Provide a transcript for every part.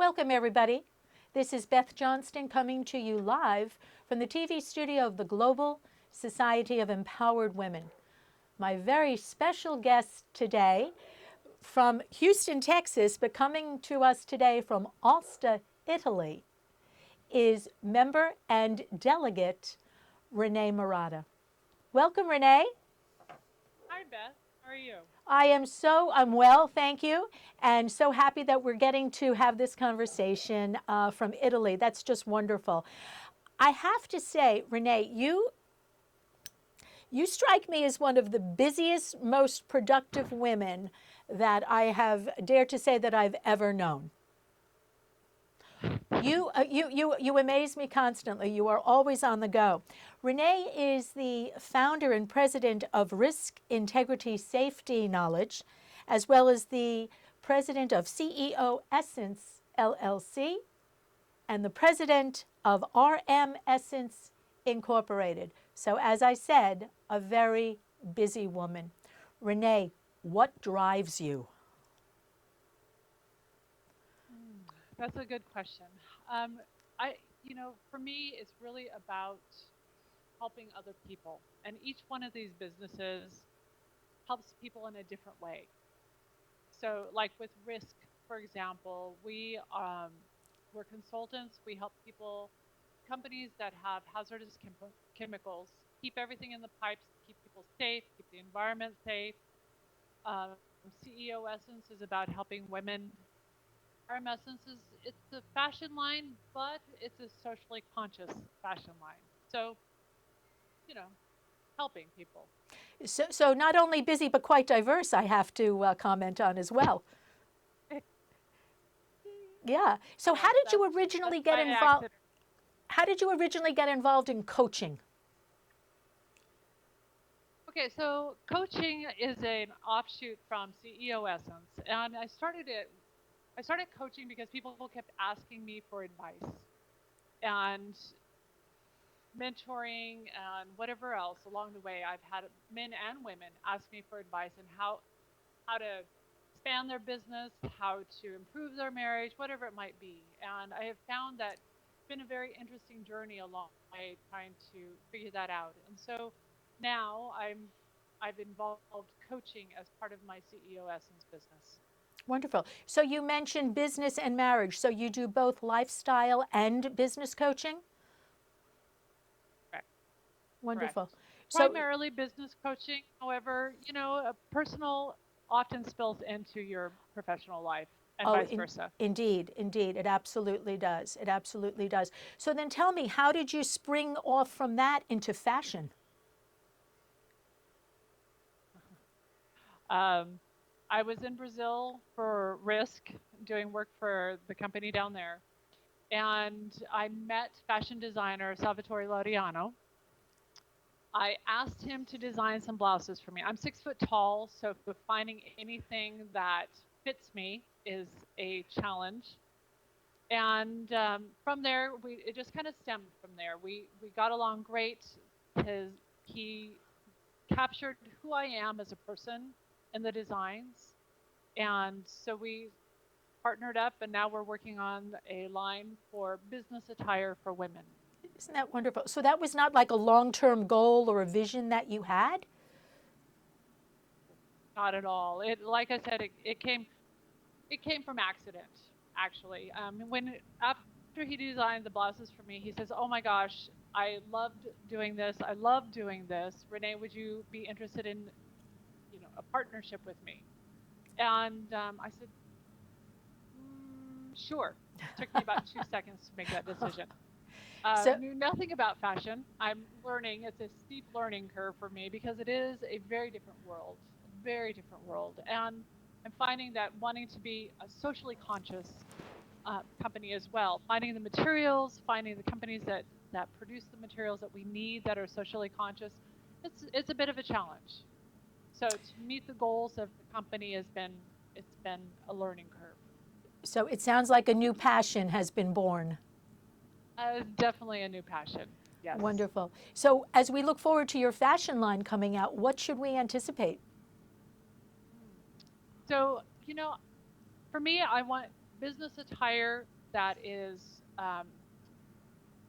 Welcome, everybody. This is Beth Johnston coming to you live from the TV studio of the Global Society of Empowered Women. My very special guest today from Houston, Texas, but coming to us today from Aosta, Italy, is member and delegate Rene Murata. Welcome, Rene. Hi, Beth. How are you? I'm well, thank you, and so happy that we're getting to have this conversation from Italy. That's just wonderful. I have to say, Rene, you strike me as one of the busiest, most productive women that I have dared to say that I've ever known. You amaze me constantly. You are always on the go. Rene is the founder and president of Risk Integrity Safety Knowledge, as well as the president of CEO Essence LLC and the president of RM Essence Incorporated. So, as I said, a very busy woman. Rene, what drives you? That's a good question. For me, it's really about helping other people. And each one of these businesses helps people in a different way. So, like with Risk, for example, we're consultants. We help companies that have hazardous chemicals, keep everything in the pipes, keep people safe, keep the environment safe. Um, CEO Essence is about helping women. RM Essence it's a fashion line, but it's a socially conscious fashion line. So, you know, helping people. So not only busy, but quite diverse, I have to comment on as well. Yeah. So how did you originally get involved? How did you originally get involved in coaching? Okay, so coaching is an offshoot from CEO Essence, and I started coaching because people kept asking me for advice and mentoring and whatever else along the way. I've had men and women ask me for advice on how to expand their business, how to improve their marriage, whatever it might be. And I have found that it's been a very interesting journey along the way trying to figure that out. And so now I've involved coaching as part of my CEO Essence business. Wonderful. So you mentioned business and marriage. So you do both lifestyle and business coaching? Correct. Wonderful. Correct. So Primarily business coaching. However, a personal often spills into your professional life and Oh, vice versa. indeed, indeed, it absolutely does. It absolutely does. So then tell me, how did you spring off from that into fashion? Um, I was in Brazil for Risk, doing work for the company down there, and I met fashion designer Salvatore Laureano. I asked him to design some blouses for me. I'm 6 foot tall, so finding anything that fits me is a challenge. And from there, it just kind of stemmed from there. We got along great. He captured who I am as a person in the designs, and so we partnered up, and now we're working on a line for business attire for women. Isn't that wonderful? So that was not like a long-term goal or a vision that you had? Not at all. Like I said, it came from accident, actually. When after he designed the blouses for me, he says, "Oh my gosh, I loved doing this. I love doing this. Rene, would you be interested in, a partnership with me?" And I said, "Sure." Took me about 2 seconds to make that decision. So Knew nothing about fashion. I'm learning. It's a steep learning curve for me because it is a very different world. And I'm finding that wanting to be a socially conscious company as well, finding the materials, finding the companies that produce the materials that we need that are socially conscious, it's a bit of a challenge. So to meet the goals of the company it's been a learning curve. so it sounds like a new passion has been born. Definitely a new passion. Yes. Wonderful. So as we look forward to your fashion line coming out, what should we anticipate? So, for me, I want business attire that is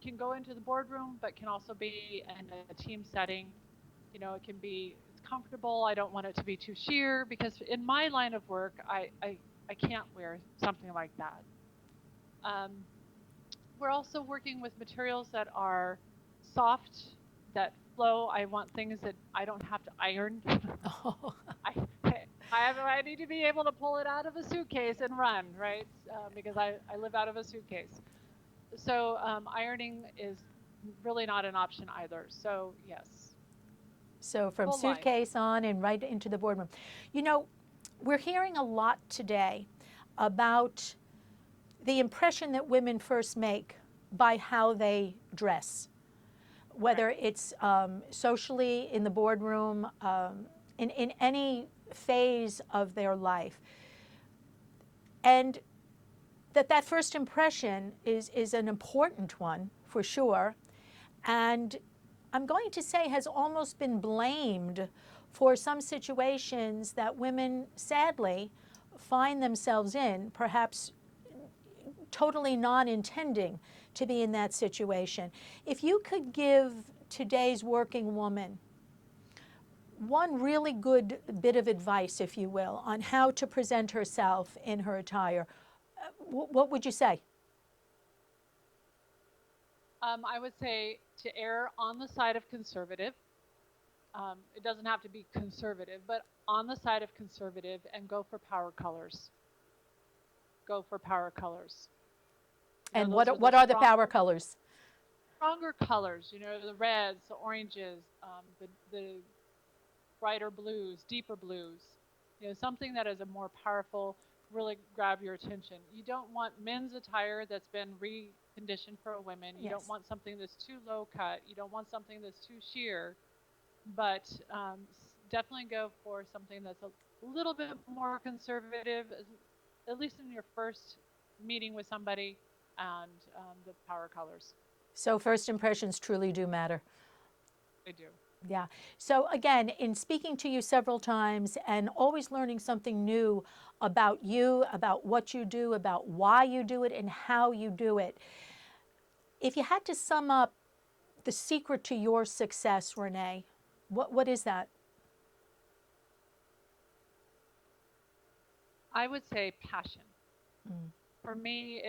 can go into the boardroom, but can also be in a team setting. You know, it can be it's comfortable. I don't want it to be too sheer because in my line of work, I can't wear something like that. Um, we're also working with materials that are soft, that flow. I want things that I don't have to iron. Oh, I I need to be able to pull it out of a suitcase and run, right? Because I live out of a suitcase. So ironing is really not an option either. So yes, so from full life. suitcase on and right into the boardroom. You know, we're hearing a lot today about the impression that women first make by how they dress, Right. whether it's socially in the boardroom, in any phase of their life. And that first impression is an important one for sure. And I'm going to say has almost been blamed for some situations that women sadly find themselves in, perhaps totally non intending to be in that situation. If you could give today's working woman one really good bit of advice, if you will, on how to present herself in her attire, what would you say? I would say to err on the side of conservative. It doesn't have to be conservative, but on the side of conservative and go for power colors. Go for power colors. You know, And those are the what are the power colors? stronger colors. You know, the reds, the oranges, the brighter blues, deeper blues. You know, something that is a more powerful, really grab your attention. You don't want men's attire that's been reconditioned for women. You don't Yes. want something that's too low cut. You don't want something that's too sheer. But definitely go for something that's a little bit more conservative, at least in your first meeting with somebody, and the power colors. So first impressions truly do matter. They do. Yeah. So again, in speaking to you several times and always learning something new about you, about what you do, about why you do it, and how you do it, if you had to sum up the secret to your success, Rene, what is that? I would say passion. Mm. For me,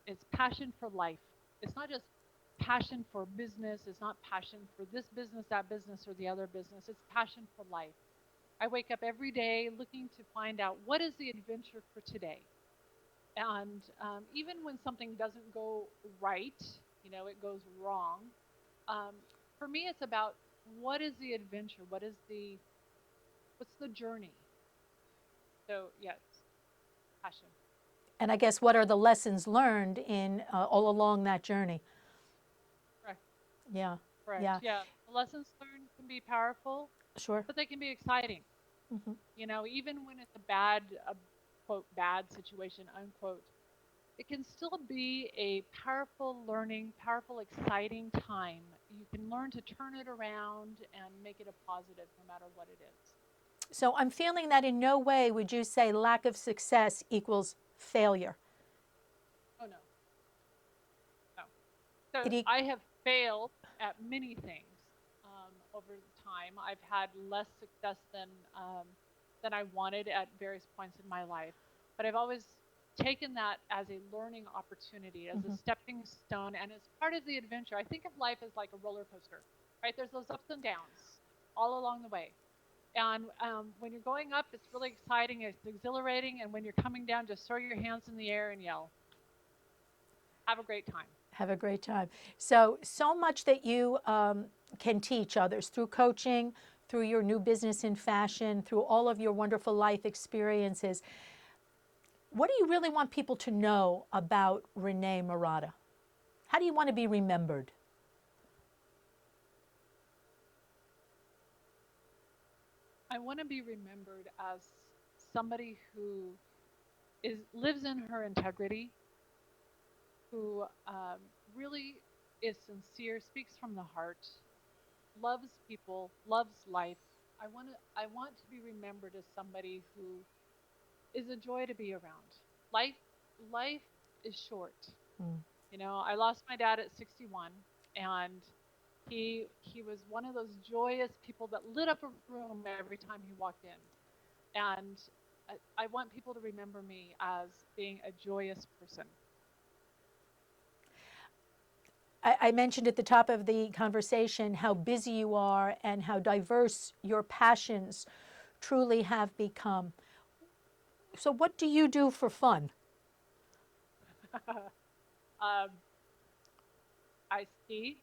it's passion for life. It's not just passion for business. It's not passion for this business, that business, or the other business. It's passion for life. I wake up every day looking to find out what is the adventure for today. And even when something doesn't go right, you know, it goes wrong. Um, for me, it's about what is the adventure? What's the journey? So yes, passion. And I guess what are the lessons learned in all along that journey? Correct. Yeah. Correct. Yeah. Yeah. The lessons learned can be powerful, Sure. but they can be exciting. Hmm. You know, even when it's a bad, quote, bad situation, unquote, it can still be a powerful learning, powerful, exciting time. You can learn to turn it around and make it a positive no matter what it is. So I'm feeling that in no way would you say lack of success equals failure. Oh, no, no. So It e- I have failed at many things over time. I've had less success than I wanted at various points in my life, but I've always taken that as a learning opportunity, as a mhm. stepping stone, and as part of the adventure. I think of life as like a roller coaster, right? There's those ups and downs all along the way. And when you're going up, it's really exciting, it's exhilarating, and when you're coming down, just throw your hands in the air and yell, "Have a great time." Have a great time. So much that you can teach others through coaching, through your new business in fashion, through all of your wonderful life experiences. What do you really want people to know about Rene Murata? How do you want to be remembered? I want to be remembered as somebody who is lives in her integrity, who really is sincere, speaks from the heart, loves people, loves life. I want to be remembered as somebody who is a joy to be around. Life life is short. Mm. You know, I lost my dad at 61, and he was one of those joyous people that lit up a room every time he walked in. And I want people to remember me as being a joyous person. I mentioned at the top of the conversation how busy you are and how diverse your passions truly have become. So, what do you do for fun? um, I ski.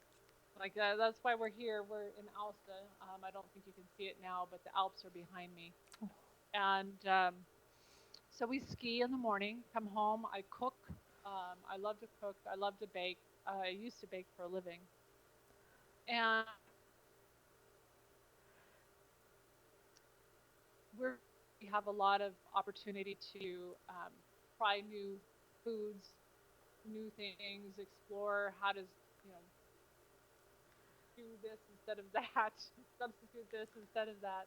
Like that's why we're here. We're in Alsta. I don't think you can see it now, but the Alps are behind me. And so we ski in the morning. Come home. I cook. I love to cook. I love to bake. I used to bake for a living. And we have a lot of opportunity to try new foods, new things, explore how to, you know, do this instead of that, substitute this instead of that.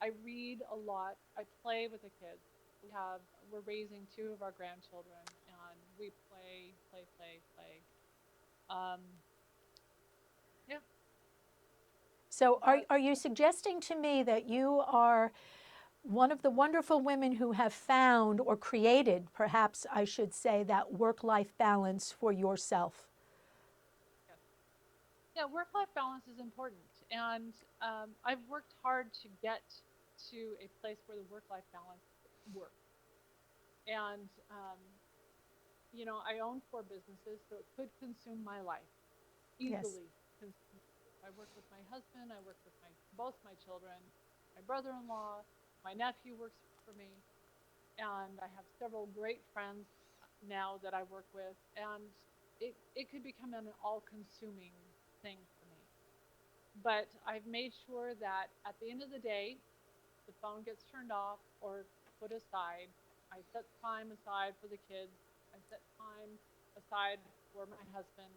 I read a lot. I play with the kids. We're raising two of our grandchildren, and we play, play, play, play. Um, yeah, So, that are you suggesting to me that you are one of the wonderful women who have found or created, perhaps I should say, that work life balance for yourself? yes. Yeah, work-life balance is important, and I've worked hard to get to a place where the work-life balance works. And you know, I own four businesses, so it could consume my life Yes. easily. I work with my husband, I work with my both my children, my brother-in-law, my nephew works for me, and I have several great friends now that I work with, and it could become an all-consuming thing for me. But I've made sure that at the end of the day, the phone gets turned off or put aside. I set time aside for the kids. I set time aside for my husband.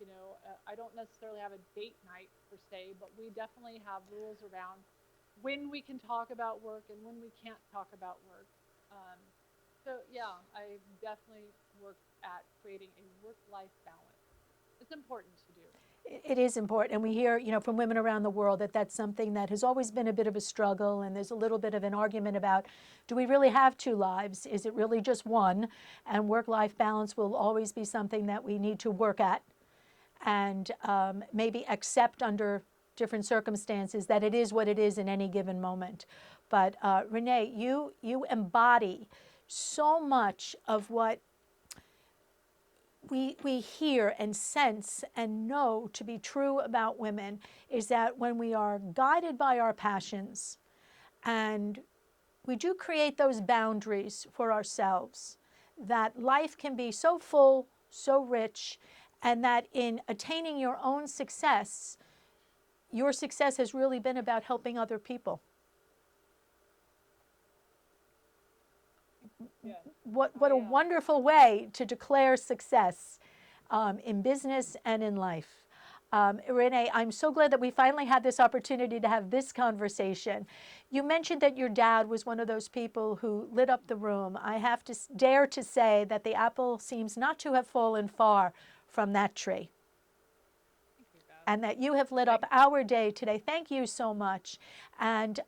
You know, I don't necessarily have a date night per se, but we definitely have rules around when we can talk about work and when we can't talk about work. Um, so yeah, I definitely work at creating a work-life balance. It's important to do. It is important, and we hear, from women around the world that that's something that has always been a bit of a struggle, and there's a little bit of an argument about, do we really have two lives? Is it really just one? And work-life balance will always be something that we need to work at and maybe accept under different circumstances that it is what it is in any given moment. But Rene, you embody so much of what we hear and sense and know to be true about women is that when we are guided by our passions and we do create those boundaries for ourselves, that life can be so full, so rich, and that in attaining your own success, your success has really been about helping other people. Yes, What I a wonderful way to declare success in business and in life. Rene, I'm so glad that we finally had this opportunity to have this conversation. You mentioned that your dad was one of those people who lit up the room. I have to dare to say that the apple seems not to have fallen far from that tree, thank you, Beth. and that you have lit up Thank our day today. Thank you so much. And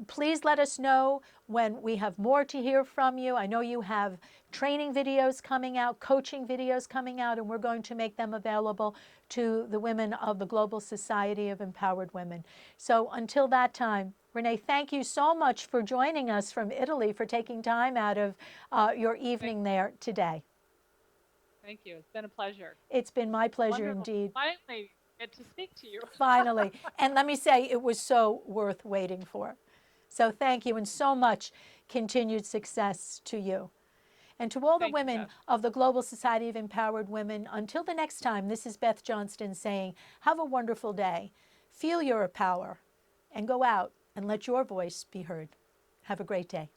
please let us know when we have more to hear from you. I know you have training videos coming out, coaching videos coming out, and we're going to make them available to the women of the Global Society of Empowered Women. So until that time, Rene, thank you so much for joining us from Italy, for taking time out of your thank evening there today. Thank you. It's been a pleasure. It's been my pleasure Wonderful. indeed. Finally get to speak to you. Finally. And let me say, it was so worth waiting for. So thank you, and so much continued success to you. And to all the Thank you, women Beth. of the Global Society of Empowered Women, until the next time, this is Beth Johnston saying, have a wonderful day. Feel your power and go out and let your voice be heard. Have a great day.